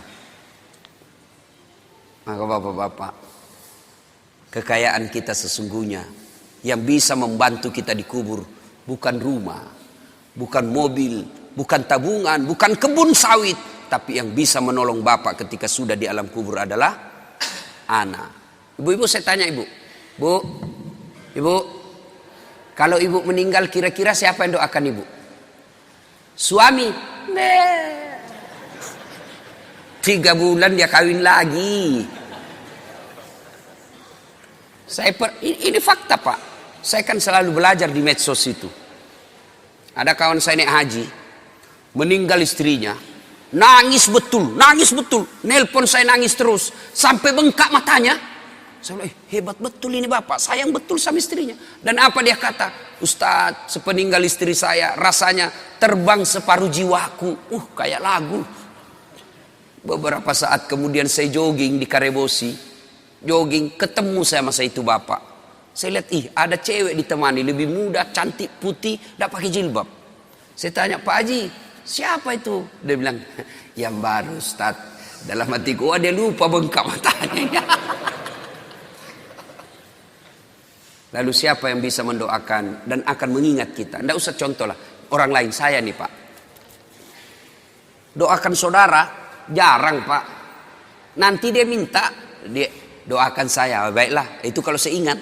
Maka bapak-bapak, kekayaan kita sesungguhnya yang bisa membantu kita dikubur bukan rumah, bukan mobil, bukan tabungan, bukan kebun sawit, tapi yang bisa menolong bapak ketika sudah di alam kubur adalah anak. Ibu-ibu, saya tanya ibu, ibu, kalau ibu meninggal kira-kira siapa yang doakan ibu? Suami? 3 bulan dia kawin lagi. Ini fakta Pak. Saya kan selalu belajar di medsos itu. Ada kawan saya naik haji, meninggal istrinya, nangis betul. Nelpon saya nangis terus, sampai bengkak matanya. Saya bilang, hebat betul ini bapak, sayang betul sama istrinya. Dan apa dia kata? Ustadz, sepeninggal istri saya rasanya terbang separuh jiwaku. Kayak lagu. Beberapa saat kemudian saya jogging di Karebosi, ketemu saya masa itu bapak. Saya lihat, ada cewek ditemani, lebih muda, cantik, putih, tidak pakai jilbab. Saya tanya, Pak Haji, siapa itu? Dia bilang, yang baru Ustadz, Dalam hati gua dia lupa bengkak matanya. Lalu siapa yang bisa mendoakan dan akan mengingat kita? Nggak usah contoh lah. Orang lain, saya nih Pak. Doakan saudara, jarang Pak. Nanti dia minta, dia doakan saya. Baiklah, itu kalau saya ingat.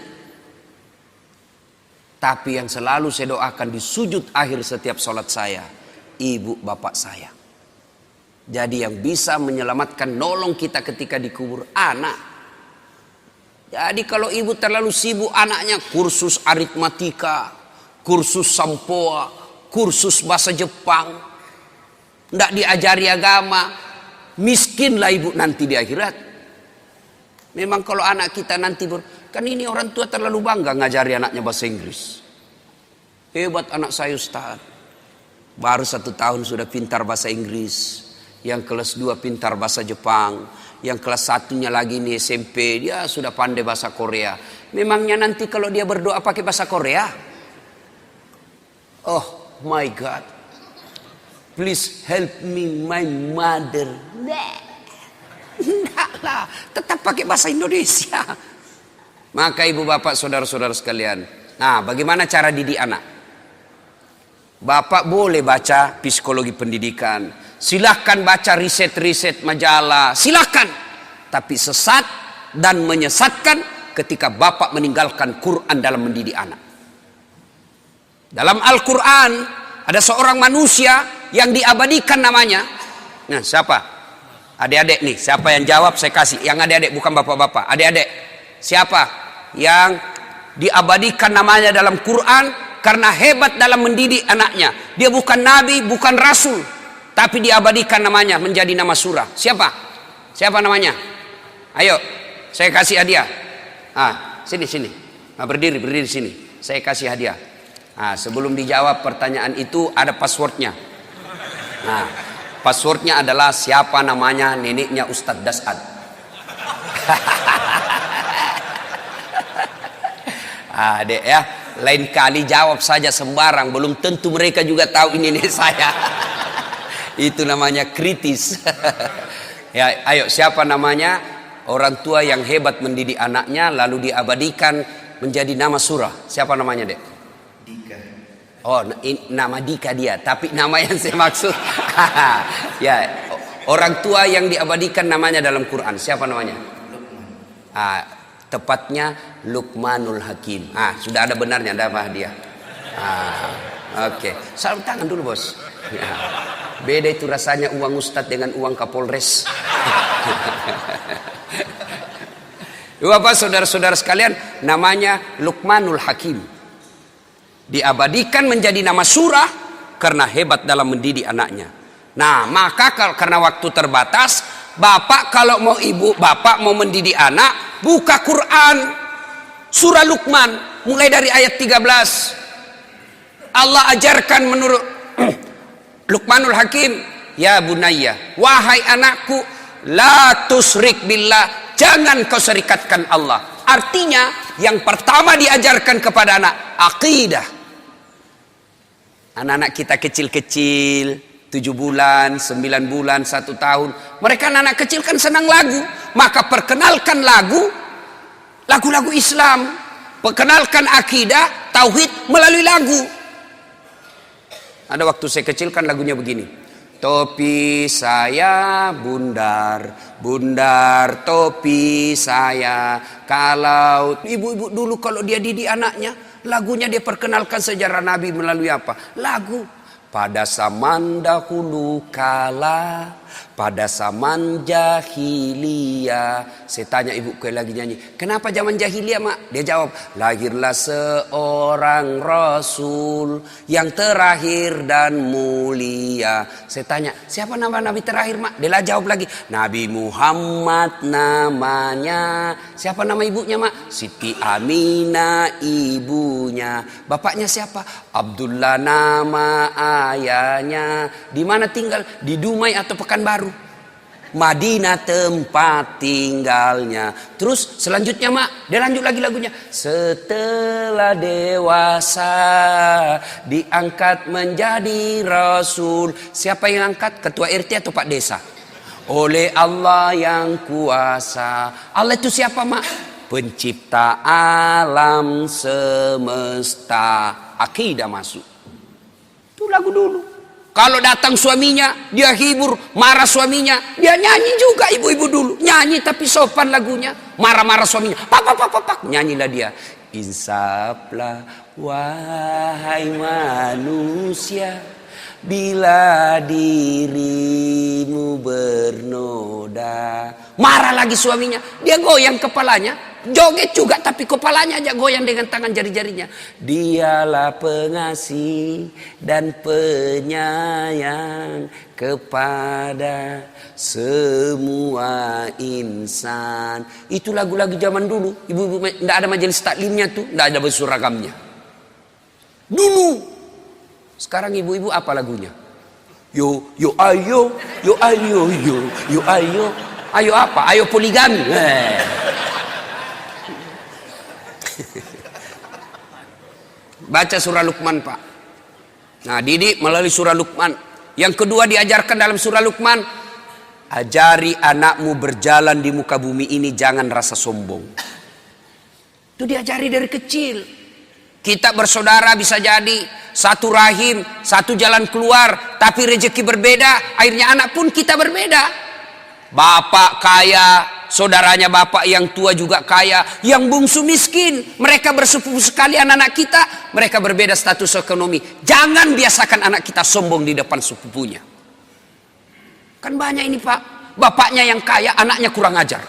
Tapi yang selalu saya doakan di sujud akhir setiap sholat saya, ibu bapak saya. Jadi yang bisa menyelamatkan, nolong kita ketika dikubur, anak. Jadi kalau ibu terlalu sibuk, anaknya kursus aritmatika, kursus sampoa, kursus bahasa Jepang, tidak diajari agama, miskinlah ibu nanti di akhirat. Memang kalau anak kita nanti kan ini orang tua terlalu bangga ngajari anaknya bahasa Inggris. Hebat anak saya Ustaz, baru 1 tahun sudah pintar bahasa Inggris. Yang kelas 2 pintar bahasa Jepang. Yang kelas 1-nya lagi nih SMP, dia sudah pandai bahasa Korea. Memangnya nanti kalau dia berdoa pakai bahasa Korea? Oh my God. Please help me my mother. Enggak lah, tetap pakai bahasa Indonesia. Maka ibu bapak saudara-saudara sekalian. Nah, bagaimana cara didik anak? Bapak boleh baca psikologi pendidikan. Silahkan baca riset-riset majalah, silahkan. Tapi sesat dan menyesatkan ketika bapak meninggalkan Quran dalam mendidik anak. Dalam Al-Quran ada seorang manusia yang diabadikan namanya. Nah, siapa? Adik-adik nih, siapa yang jawab saya kasih. Yang adik-adik bukan bapak-bapak, adik-adik. Siapa yang diabadikan namanya dalam Quran karena hebat dalam mendidik anaknya? Dia bukan nabi, bukan rasul, tapi diabadikan namanya menjadi nama surah. Siapa? Siapa namanya? Ayo, saya kasih hadiah. Sini. Berdiri sini. Saya kasih hadiah. Sebelum dijawab pertanyaan itu ada passwordnya. Passwordnya adalah siapa namanya neneknya Ustadz Dasad. Dek ya, lain kali jawab saja sembarang, belum tentu mereka juga tahu ini nenek saya. Itu namanya kritis. Ya, ayo siapa namanya orang tua yang hebat mendidik anaknya lalu diabadikan menjadi nama surah? Siapa namanya, Dek? Dika. Oh, nama Dika dia, tapi nama yang saya maksud ya, orang tua yang diabadikan namanya dalam Quran, siapa namanya? Luqman. Tepatnya Luqmanul Hakim. Sudah ada benarnya, ada apa dia? Oke. Salam tangan dulu, Bos. Ya. Beda itu rasanya uang Ustadz dengan uang Kapolres. Bapak saudara-saudara sekalian, namanya Luqmanul Hakim. Diabadikan menjadi nama surah karena hebat dalam mendidik anaknya. Nah, maka karena waktu terbatas, bapak kalau mau ibu bapak mau mendidik anak, buka Quran surah Luqman mulai dari ayat 13. Allah ajarkan menurut Luqmanul Hakim, ya bunayya, wahai anakku, la tusrik billah, jangan kau serikatkan Allah. Artinya yang pertama diajarkan kepada anak akidah. Anak-anak kita kecil-kecil, 7 bulan, 9 bulan, 1 tahun, mereka anak kecil kan senang lagu, maka perkenalkan lagu-lagu Islam, perkenalkan akidah, tauhid melalui lagu. Ada waktu saya kecil kan lagunya begini. Topi saya bundar, bundar topi saya. Kalau ibu-ibu dulu kalau dia didik anaknya, lagunya dia perkenalkan sejarah Nabi melalui apa? Lagu. Pada zaman dahulu kala, pada zaman jahiliyah. Saya tanya ibu kue lagi nyanyi, kenapa zaman jahiliyah mak? Dia jawab, lahirlah seorang rasul yang terakhir dan mulia. Saya tanya, siapa nama nabi terakhir mak? Dia jawab lagi, Nabi Muhammad namanya. Siapa nama ibunya mak? Siti Aminah ibunya. Bapaknya siapa? Abdullah nama ayahnya. Di mana tinggal? Di Dumai atau Pekanbaru? Madinah tempat tinggalnya. Terus selanjutnya mak, dia lanjut lagi lagunya. Setelah dewasa diangkat menjadi rasul. Siapa yang angkat? Ketua RT atau Pak Desa? oleh Allah yang kuasa. Allah itu siapa, Mak? Pencipta alam semesta. Akidah masuk. Itu lagu dulu. Kalau datang suaminya, dia hibur. Marah suaminya, dia nyanyi juga. Ibu-ibu dulu nyanyi tapi sopan lagunya. Marah-marah suaminya, pak, nyanyilah dia. Insaflah wahai manusia, bila dirimu bernoda. Marah lagi suaminya, dia goyang kepalanya. Joget juga tapi kepalanya aja goyang dengan tangan jari-jarinya. Dialah pengasih dan penyayang kepada semua insan. Itu lagu-lagu zaman dulu. Ibu-ibu tidak ada majelis taklimnya tuh, tidak ada baju seragamnya. Dulu. Sekarang ibu-ibu apa lagunya? Yo ayo, yo ayo, yo ayo. Ayo apa? Ayo poligami. Baca surah Luqman, Pak. Nah, didik melalui surah Luqman. Yang kedua diajarkan dalam surah Luqman, ajari anakmu berjalan di muka bumi ini jangan rasa sombong. Itu diajari dari kecil. Kita bersaudara bisa jadi satu rahim, satu jalan keluar, tapi rezeki berbeda, akhirnya anak pun kita berbeda. Bapak kaya, saudaranya bapak yang tua juga kaya, yang bungsu miskin. Mereka bersepupu sekali anak-anak kita, mereka berbeda status ekonomi. Jangan biasakan anak kita sombong di depan sepupunya. Kan banyak ini, Pak. Bapaknya yang kaya, anaknya kurang ajar.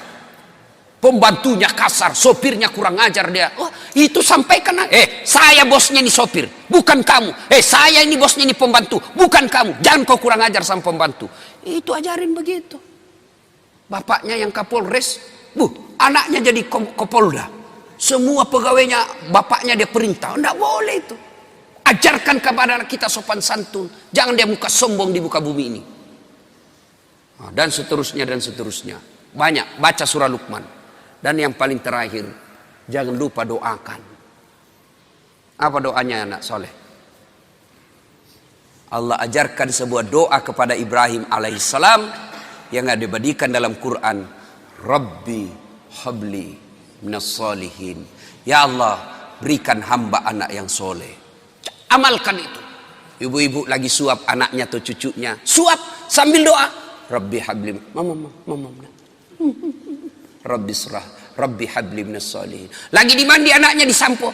Pembantunya kasar, sopirnya kurang ajar dia. Oh, itu sampaikan. Saya bosnya ini sopir, bukan kamu. Saya ini bosnya ini pembantu, bukan kamu. Jangan kau kurang ajar sama pembantu. Itu ajarin begitu. Bapaknya yang Kapolres, anaknya jadi Kapolda. Semua pegawainya bapaknya dia perintah. Tidak boleh itu. Ajarkan kepada anak kita sopan santun. Jangan dia muka sombong di muka bumi ini. Dan seterusnya dan seterusnya. Banyak. Baca surah Luqman. Dan yang paling terakhir, jangan lupa doakan. Apa doanya anak soleh? Allah ajarkan sebuah doa kepada Ibrahim alaihissalam yang ada dibadikan dalam Quran. Rabbi habli minas salihin. Ya Allah, berikan hamba anak yang soleh. Amalkan itu. Ibu-ibu lagi suap anaknya atau cucunya, suap sambil doa. Rabbi habli, mama. Rabbi surah, Rabbi habli minas salihin. Lagi dimandi anaknya disampo.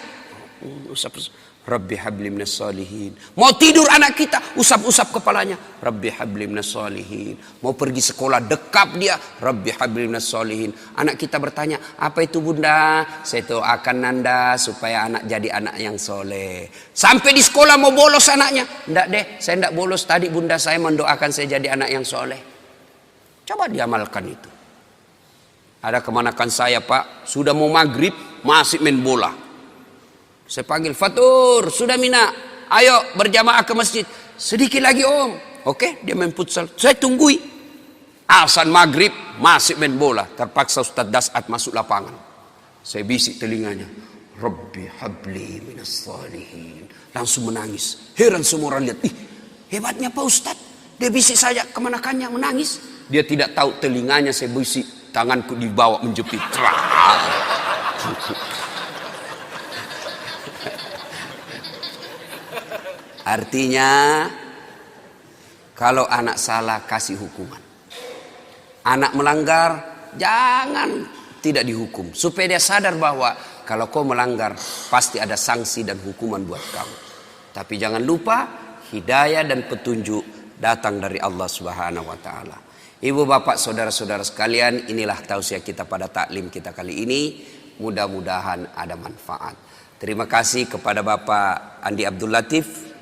Usap. Rabbi habli minas salihin. Mau tidur anak kita, usap-usap kepalanya. Rabbi habli minas salihin. Mau pergi sekolah, dekap dia. Rabbi habli minas salihin. Anak kita bertanya, apa itu bunda? Saya doakan Nanda supaya anak jadi anak yang soleh. Sampai di sekolah mau bolos anaknya. Enggak deh, saya enggak bolos. Tadi bunda saya mendoakan saya jadi anak yang soleh. Coba diamalkan itu. Ada kemanakan saya, Pak. Sudah mau maghrib, masih main bola. Saya panggil, Fatur, sudah Mina, ayo berjamaah ke masjid. Sedikit lagi om. Oke, dia main futsal. Saya tunggui. Azan maghrib, masih main bola. Terpaksa Ustaz Dasat masuk lapangan. Saya bisik telinganya. Rabbi habli minas salihin. Langsung menangis. Heran semua orang lihat. Hebatnya Pak Ustaz. Dia bisik saja kemanakannya menangis. Dia tidak tahu telinganya saya bisik. Tanganku dibawa menjepit. Artinya, kalau anak salah kasih hukuman. Anak melanggar, jangan tidak dihukum. Supaya dia sadar bahwa kalau kau melanggar, pasti ada sanksi dan hukuman buat kamu. Tapi jangan lupa, hidayah dan petunjuk datang dari Allah Subhanahu wa Ta'ala. Ibu, bapak, saudara-saudara sekalian, inilah tausiah kita pada taklim kita kali ini. Mudah-mudahan ada manfaat. Terima kasih kepada Bapak Andi Abdul Latif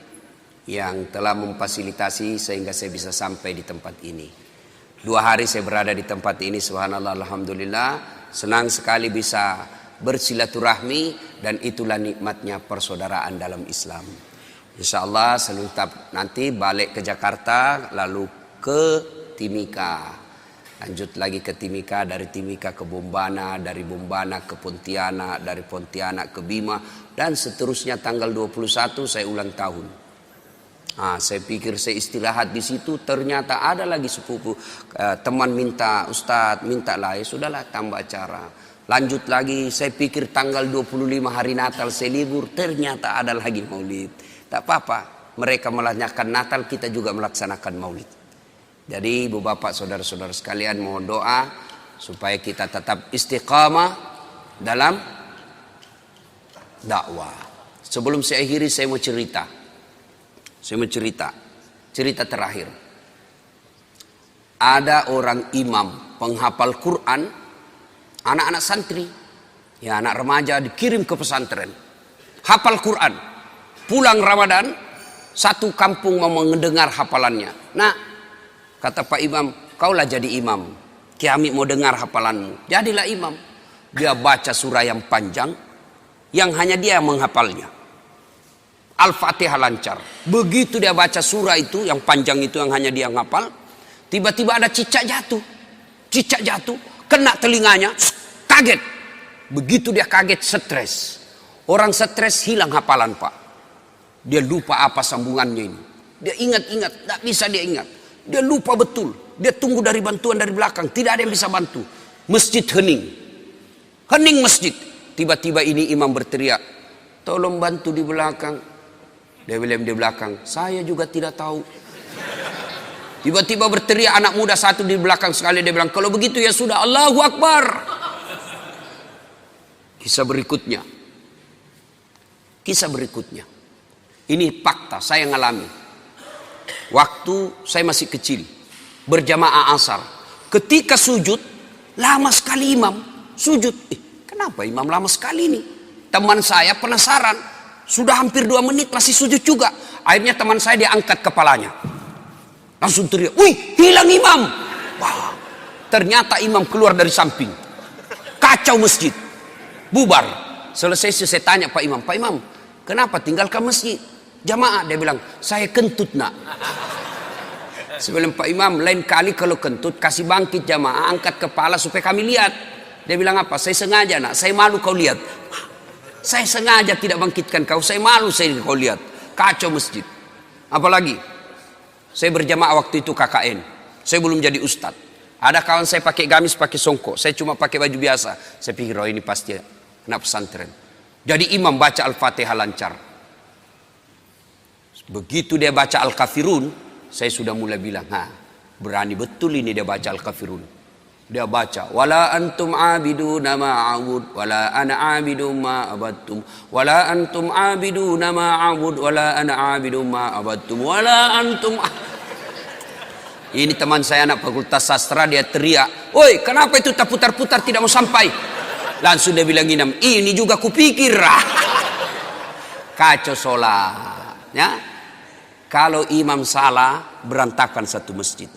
yang telah memfasilitasi sehingga saya bisa sampai di tempat ini. 2 hari saya berada di tempat ini, subhanallah, alhamdulillah. Senang sekali bisa bersilaturahmi dan itulah nikmatnya persaudaraan dalam Islam. InsyaAllah selengkap nanti balik ke Jakarta lalu ke Timika. Lanjut lagi ke Timika, dari Timika ke Bombana, dari Bombana ke Pontianak, dari Pontianak ke Bima dan seterusnya. Tanggal 21 saya ulang tahun. Saya pikir saya istirahat di situ, ternyata ada lagi sepupu teman minta, Ustadz minta lah, ya sudahlah tambah acara. Lanjut lagi, saya pikir tanggal 25 hari Natal saya libur, ternyata ada lagi maulid. Tak apa-apa, mereka melaksanakan Natal, kita juga melaksanakan maulid. Jadi ibu bapak saudara-saudara sekalian, mohon doa supaya kita tetap istiqamah dalam dakwah. Sebelum saya akhiri, saya mau cerita. Cerita terakhir. Ada orang imam penghafal Quran, anak-anak santri, ya anak remaja dikirim ke pesantren, hafal Quran. Pulang Ramadan, satu kampung mau mendengar hafalannya. Nah, kata Pak Imam, kaulah jadi imam. Kami mau dengar hafalanmu. Jadilah imam. Dia baca surah yang panjang, yang hanya dia yang menghafalnya. Al-Fatihah lancar. Begitu dia baca surah itu, yang panjang itu yang hanya dia ngapal, tiba-tiba ada cicak jatuh, kena telinganya, kaget. Begitu dia kaget, stres. Orang stres hilang hafalan, Pak. Dia lupa apa sambungannya ini. Dia ingat-ingat, tak bisa dia ingat. Dia lupa betul. Dia tunggu dari bantuan dari belakang, tidak ada yang bisa bantu. Masjid hening masjid. Tiba-tiba ini imam berteriak, tolong bantu di belakang. Dia bilang di belakang, saya juga tidak tahu. Tiba-tiba berteriak anak muda satu di belakang sekali. Dia bilang, kalau begitu ya sudah, Allahu Akbar. Kisah berikutnya. Ini fakta, saya ngalami. Waktu saya masih kecil, berjamaah asar. Ketika sujud, lama sekali imam sujud. Kenapa imam lama sekali ini? Teman saya penasaran. Sudah hampir 2 menit masih sujud juga. Akhirnya teman saya diangkat kepalanya. Langsung teriak, wih, hilang imam. Wah, ternyata imam keluar dari samping. Kacau masjid. Bubar. Selesai saya tanya Pak Imam, kenapa tinggalkan masjid? Jamaah, dia bilang, saya kentut nak. Sebelum Pak Imam, lain kali kalau kentut kasih bangkit jamaah, angkat kepala supaya kami lihat. Dia bilang apa? Saya sengaja nak, saya malu kau lihat. Saya sengaja tidak bangkitkan kau, saya malu saya kau lihat. Kacau masjid. Apalagi saya berjamaah waktu itu KKN. Saya belum jadi ustad. Ada kawan saya pakai gamis, pakai songkok. Saya cuma pakai baju biasa. Saya pikir, oh ini pasti anak pesantren. Jadi imam baca Al-Fatihah lancar. Begitu dia baca Al-Kafirun, saya sudah mulai bilang, berani betul ini dia baca Al-Kafirun. Dia baca, wala antum abiduna ma a'bud wala ana abidum ma abattum wala antum abiduna ma a'bud wala ana abidum ma abattum wala antum. Ini teman saya anak fakultas sastra, dia teriak, "Oi, kenapa itu tak putar-putar tidak mau sampai?" Langsung dia bilang ini juga kupikir. Kacau sholat. Ya. Kalau imam salah, berantakan satu masjid.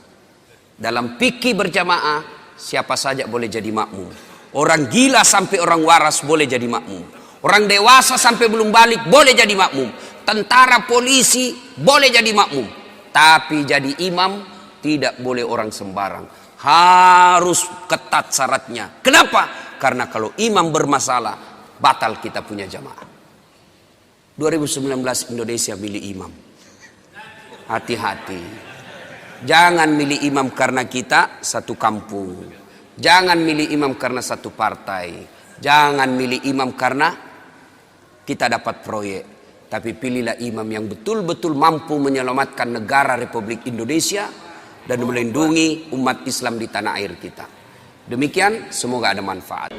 Dalam fikih berjamaah, siapa saja boleh jadi makmum. Orang gila sampai orang waras boleh jadi makmum. Orang dewasa sampai belum balik boleh jadi makmum. Tentara, polisi boleh jadi makmum. Tapi jadi imam tidak boleh orang sembarang. Harus ketat syaratnya. Kenapa? Karena kalau imam bermasalah, batal kita punya jamaah. 2019 Indonesia milih imam. Hati-hati. Jangan milih imam karena kita satu kampung. Jangan milih imam karena satu partai. Jangan milih imam karena kita dapat proyek. Tapi pilihlah imam yang betul-betul mampu menyelamatkan negara Republik Indonesia dan melindungi umat Islam di tanah air kita. Demikian, semoga ada manfaat.